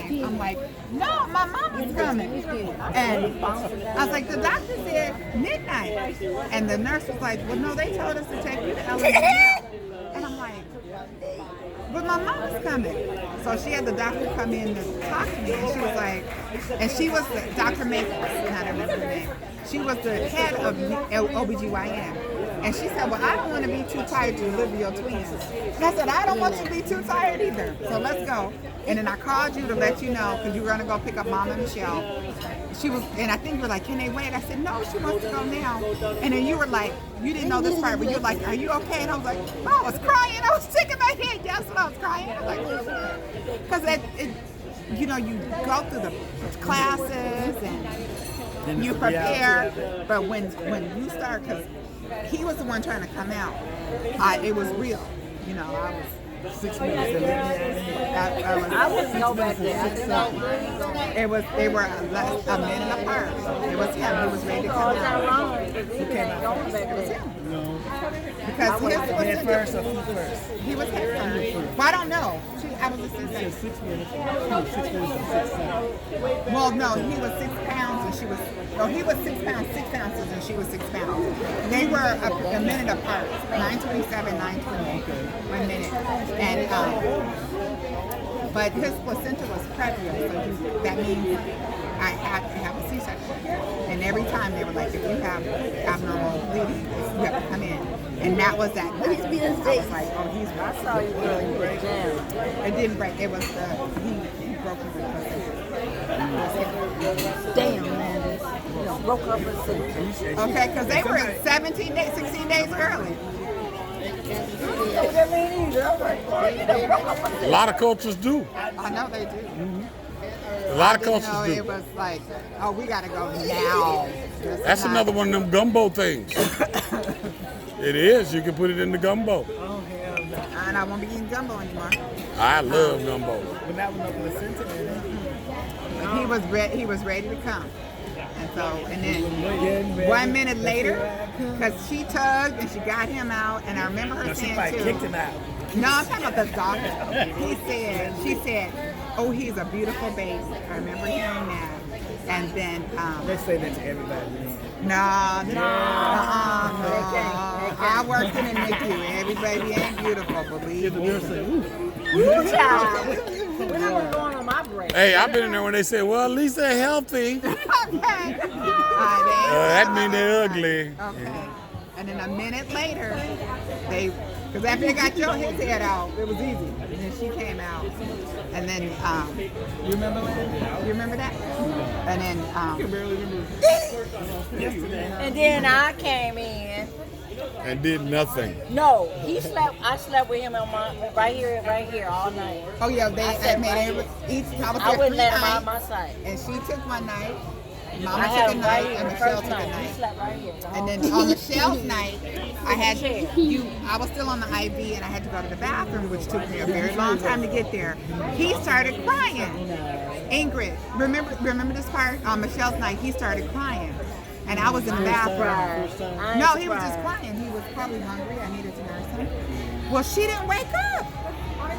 I'm like, no, my mama's coming. And I was like, the doctor said midnight. And the nurse was like, well, no, they told us to take you to Ellen now. And I'm like, but my mama's coming. So she had the doctor come in to talk to me, and she was like, and she was Dr. Maples, and I don't remember her name. She was the head of OBGYN. And she said, well, I don't want to be too tired to deliver your twins. And I said, I don't want you to be too tired either. So let's go. And then I called you to let you know, because you were going to go pick up Mama Michelle. She was, and I think you were like, can they wait? I said, no, she wants to go now. And then you were like, you didn't know this part, but you were like, are you okay? And I was like, I was crying. I was shaking my head. Guess what? I was crying. I was like, because you know, you go through the classes and you prepare, but when you start, because he was the one trying to come out, it was real. You know, I was 6 minutes. I wouldn't go back there. They were a minute apart. It was him. He was ready to come out. He came out. It was him. No. Because he was head first or feet first? He was head first. Well, I don't know. I was listening. 6 minutes. 6 minutes and 6 seconds. Well, no, he was 6 pounds and she was. No, he was 6 pounds, 6 ounces, and she was 6 pounds. They were a minute apart. 9:27, 9:28. 1 minute. And but his placenta was previous, so that means I had to have a C-section. And every time they were like, if you have abnormal bleeding, you have to come in. And that was that night. I was like, oh, he's. I saw you really break down. It didn't break. It was he broke his placenta. Damn, man. Broke up his placenta. Okay, because they were 17 days, 16 days early. A lot of cultures do. I know they do. A lot of cultures do. It was like, oh, we gotta go now. That's another one of them gumbo things. It is. You can put it in the gumbo. Oh, hell no. And I won't be eating gumbo anymore. I love gumbo. But that was no placenta in it. But he was ready to come. And so, and then 1 minute later, because she tugged and she got him out, and I remember her saying too. Kicked him out. No, I'm talking about the doctor. She said, oh, he's a beautiful baby. I remember hearing that. And then they say that to everybody. No. I worked in a NICU. Every baby ain't beautiful, believe me. Woo, child. When I was going on my break. Hey, I've been in there when they said, well, at least they're healthy. Okay. That means they're ugly. Okay. And then a minute later, because after they got his head out, it was easy. And then she came out. And then, you remember that? You remember that? And then, I can barely remember. And then I came in. And did nothing. No, he slept. I slept with him on right here all night. Oh yeah, they made each. I wouldn't let him out of my sight. And she took one night. Mama took a night, and Michelle took a night. He slept right here. And then on Michelle's night, I was still on the IV, and I had to go to the bathroom, which took me a very long time to get there. He started crying. Ingrid, remember this part? On Michelle's night, he started crying. And I was in the bathroom. No, he was just crying. He was probably hungry. I needed to nurse him. Well, she didn't wake up.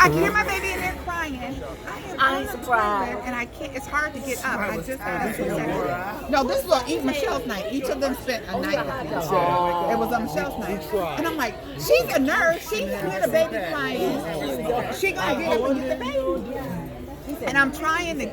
I can hear my baby in there crying. I am surprised. And I can't, it's hard to get up. I just got a No, this was Michelle's night. Each of them spent a night with me. It was on Michelle's night. And I'm like, she's a nurse. She can hear the baby crying. She gonna get up and get the baby. And I'm trying to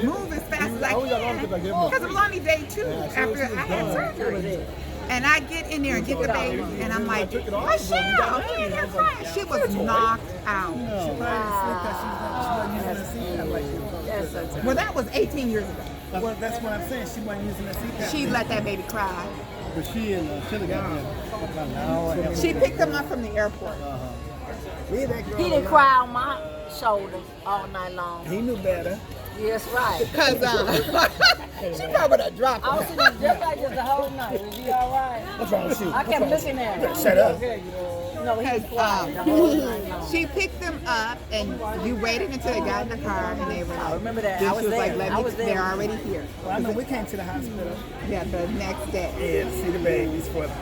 move as fast as I can, because it was only day 2 after I had surgery. And I get in there and get the baby, and I'm like, Michelle, he in there crying. She was knocked out. Well, that was 18 years ago. Well, that's what I'm saying. She wasn't using the CPAP. She let that baby cry. But she and Chili got him. She picked him up from the airport. He didn't cry on my shoulders all night long. He knew better. Yes, right. Because she probably would have dropped him. I was sitting just like this the whole night. Was he all right? What's wrong with you? I kept looking at him. Shut up. No, he was quiet the whole night long. She picked them up, and you waited until they got in the car, and they were like, I remember that. Then I she was was there. like, they're already here. Well, I know we came to the hospital. Yeah, the next day. Yeah, to see the babies for them.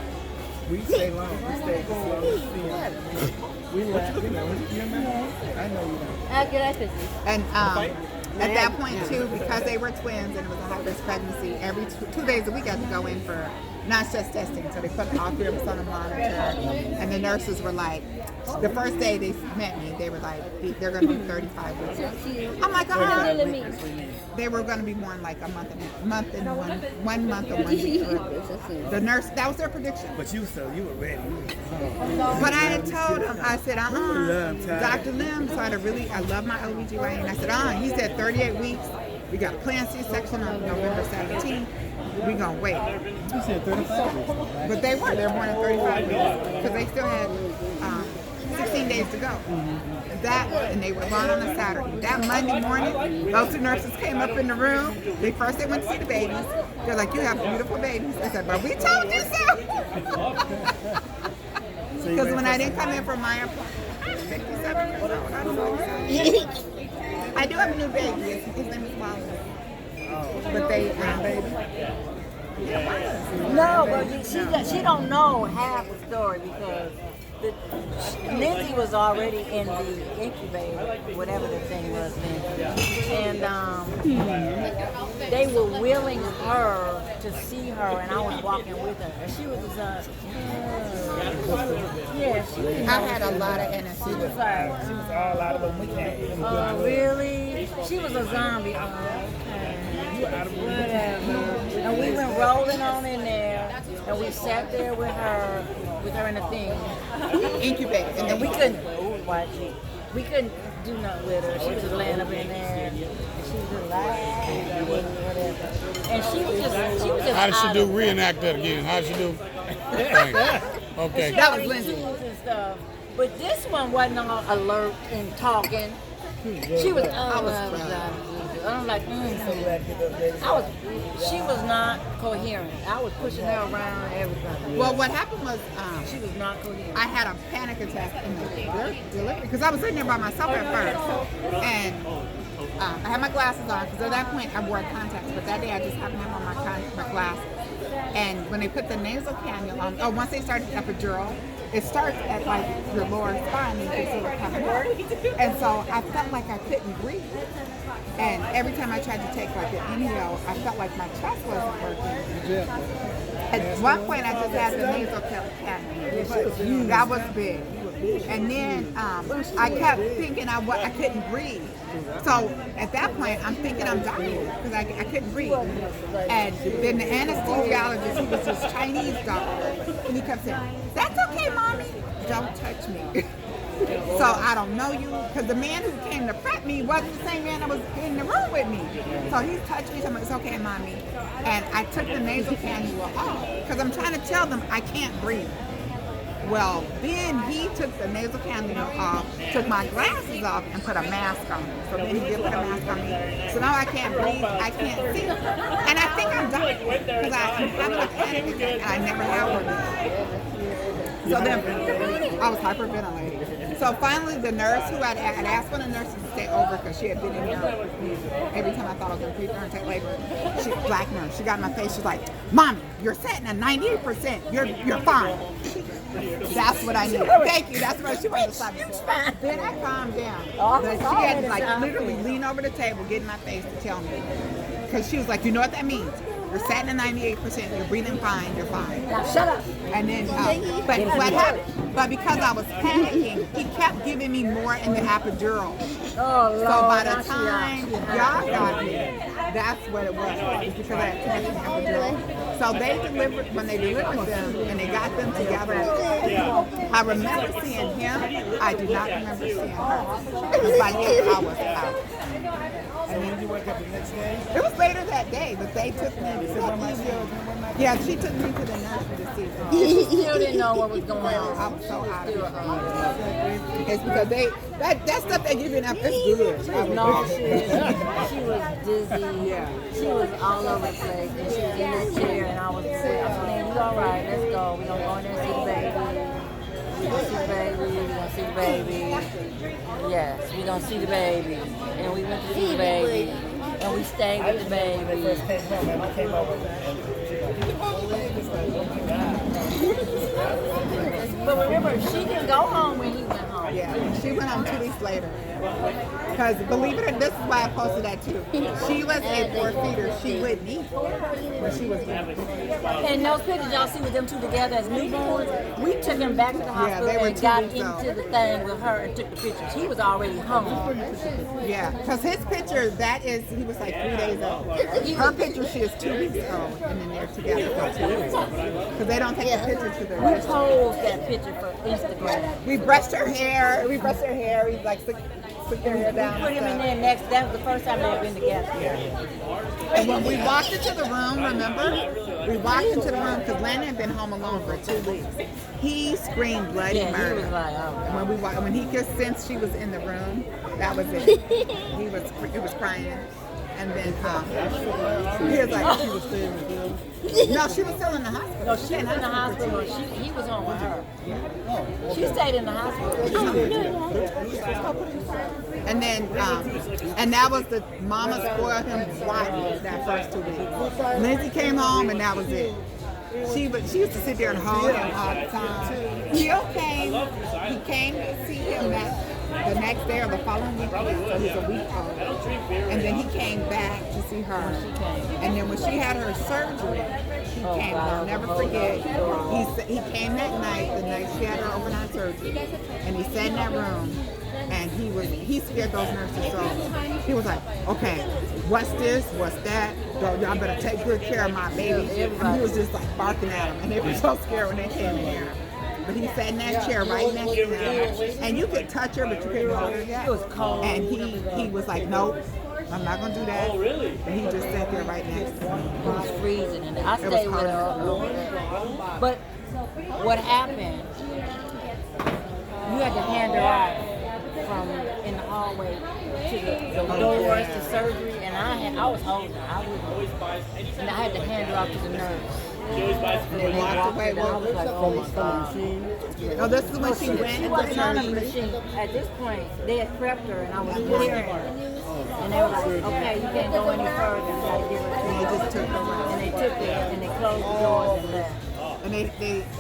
We stayed long. We stayed as long as we see them. We laughed. You remember? I know you know. I'll get that picture. And At that point, too, because they were twins and it was a high-risk pregnancy, every 2 days a week I had to go in for non-stress testing. So they put all 3 of us on a monitor. And the nurses were like, the first day they met me, they were like, they're going to be 35 weeks. I'm like, they were going to be born like one month and 1 week. The nurse, that was their prediction. But you were ready. But I had told him, I said, Dr. Lim, so I love my OBGYN. I said, he said 38 weeks. We got a planned C-section on November 17th. We gonna wait. You said 35 weeks. But they were born at 35 weeks because they still had 16 days to go. And they were born on a Saturday. That Monday morning, those 2 nurses came up in the room. They went to see the babies. They're like, you have beautiful babies. I said, but we told you so. Because when I didn't come in for my appointment, I'm 57 years old. I'm so excited. I do have a new baby. His name is Wallace. But they baby. No, but she don't know half the story because Lindsay was already in the incubator, whatever the thing was then, and they were willing her to see her, and I was walking with her, and she was I had a lot of anesthesia. She was like, She was all out of the weekend. oh, really? She was a zombie. Oh, okay. Whatever. And we went rolling on in there, and we sat there with her in the thing. Incubator. And And we couldn't do nothing with her. She was just laying up in there, and she was just laughing, whatever. And she was just How did she do? Reenact that again. How did she do? Thanks. Okay. That was Lindsay. And stuff. But this one wasn't all alert and talking. She was, I'm like, she was not coherent. I was pushing her around and everything. Well, what happened was She was not coherent. I had a panic attack in the delivery because I was sitting there by myself at first, and I had my glasses on because at that point I wore contacts, but that day I just happened to have on my glasses. And when they put the nasal cannula on, once they started the epidural, it starts at like your lower spine and you can see it coming up. And so I felt like I couldn't breathe. And every time I tried to take like an inhale, I felt like my chest wasn't working. At one point, I just had the nasal cannula. That was big. And then I kept thinking I couldn't breathe. So at that point, I'm thinking I'm dying because I couldn't breathe. And then the anesthesiologist, he was this Chinese doctor, and he kept saying, "That's okay, mommy. Don't touch me." So I don't know you, because the man who came to prep me wasn't the same man that was in the room with me. So he touched me, told me, "It's okay, mommy." And I took the nasal cannula off because I'm trying to tell them I can't breathe. Well, then he took the nasal cannula off, took my glasses off, and put a mask on me. So then he did put a mask on me. So now I can't breathe, I can't see. And I think I'm dying because I'm having a panic attack, and I never had one. So then I was hyperventilating. So finally, the nurse who I'd asked one of the nurses to stay over because she had been in there every time I thought I was going to breathe and take labor. Black nurse, she got in my face. She's like, "Mommy, you're sitting at 98%. You're fine." That's what I need. Thank you. That's what she wanted to stop me. Then I calmed down. But she had to like literally lean over the table, get in my face to tell me. Because she was like, "You know what that means? You're sitting at 98%. You're breathing fine. You're fine." Now shut up. And then, but what happened? But because I was panicking, he kept giving me more in the epidural. Oh, Lord. So by the time y'all got me, that's what it was. It's because I had too much in the epidural. So when they delivered them and they got them together, I remember seeing him. I do not remember seeing her. Because by then I was out. And then you wake up the next day? It was later that day, but they took me to yeah, she took me to the nursery to see her. She still didn't know what was going on. I was so out of it. It's because that stuff they give you now, it's good. No, she was dizzy. Yeah. She was all over the place. And she was in that chair, and I was saying, "You all right? Let's go. We're going to go in there and see the baby. We're going to see the baby. We're going to see the baby." Yes, we're going to see the baby. And we went to see the baby. And we stayed with the baby. But remember, she didn't go home when he went home. Yeah, and she went home 2 weeks later. Because believe it or not, this is why I posted that too. She was a poor feeder. She wouldn't eat when she was young. And those pictures y'all see with them two together as newborns, we took him back to the hospital they were and 2 got weeks into old. the thing with her and took the pictures. He was already home. Yeah, because his picture, he was like 3 days old. Her picture, she is 2 weeks old, and then they're together for 2 weeks. Because they don't take the picture to their We posed that picture for Instagram. We brushed her hair. We like stick their hair down. Put him in there next. That was the first time they had been together. And when we walked into the room, remember? We walked into the room because Landon had been home alone for 2 weeks. He screamed bloody Yeah, murder. he was like, oh. When he could sense she was in the room, that was it. he was crying. And then he was like, she was staying with him. No, she was still in the hospital. No, she was in the hospital. He was home with her. She stayed in the hospital. And then, and that was the mama spoiled him rotten that first 2 weeks. Lindsay came home and that was it. She used to sit there and hold him all the time. He came to see him the next day or the following weekend, so he was a week old. And then he came back to see her. And then when she had her surgery, he came. I'll never forget. He came that night, the night she had her overnight surgery, and he sat in that room. And he scared those nurses so. He was like, okay, what's this? What's that? Y'all better take good care of my baby. And he was just like barking at them. And they were so scared when they came in here. But he sat in that chair right next to them. And you could touch her, but you couldn't hold her yet. It was cold. And he was like, nope, I'm not going to do that. And he just sat there right next to me. It was freezing, and I stayed with her. But what happened, you had to hand her off from in the hallway to the doors to surgery, and I was holding her. And I had to hand her off to the nurse. And they walked away. I was like, oh my God. No, this is when she went She into wasn't on the surgery. machine. At this point, they had prepped her, and I was clearing her. And they were like, okay, you can't go any further. You gotta give her to me. They just took her away. And they took it, and they closed the doors and left. And they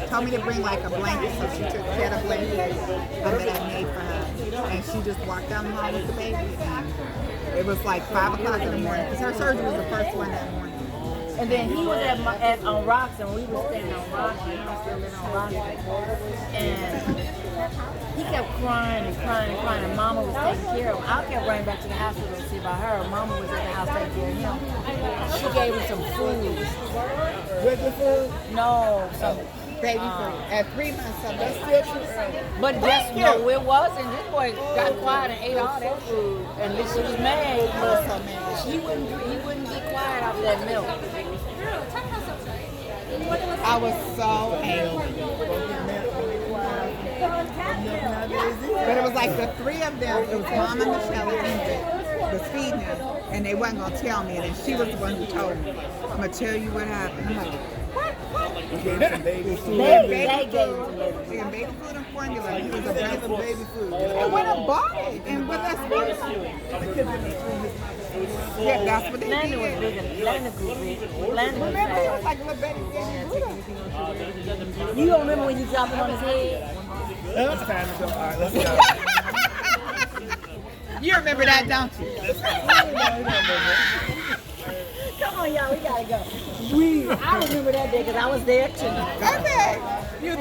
told me to bring like a blanket, so she took care of a blanket that I made for her. And she just walked down the hall with the baby. And it was like 5 o'clock in the morning, because her surgery was the first one that morning. And then he was on Roxon. We were staying on Roxon. I was still living on Roxon. And he kept crying and crying and crying. And Mama was taking care of him. I kept running back to the hospital to see about her. Mama was at the house taking care of him. She gave him some food. Regular food? No, some Baby food. At 3 months, so that's still too early. But just no, it wasn't. This boy got quiet and ate all that food. And then she was mad. was so mad. He wouldn't be quiet after that milk. I was so angry. But it was like the 3 of them, it was Mama, Michelle, and Ingrid, was feeding him, and they wasn't going to tell me, and then she was the one who told me. I'm going to tell you what happened. I'm like, what? You gave him some baby food. They gave him some baby food. Yeah, baby food and formula. He was a breast baby food. And went and bought it, and with us formula. Yeah, that's what they Landon was did. big. Landon grew big. Landon was Remember, he was fat. like a little baby Buddha. You don't remember when you dropped it on his head? It's time to go. All right, let's go. You remember that, don't you? Come on, y'all, we gotta go. I remember that day because I was there too. Okay. You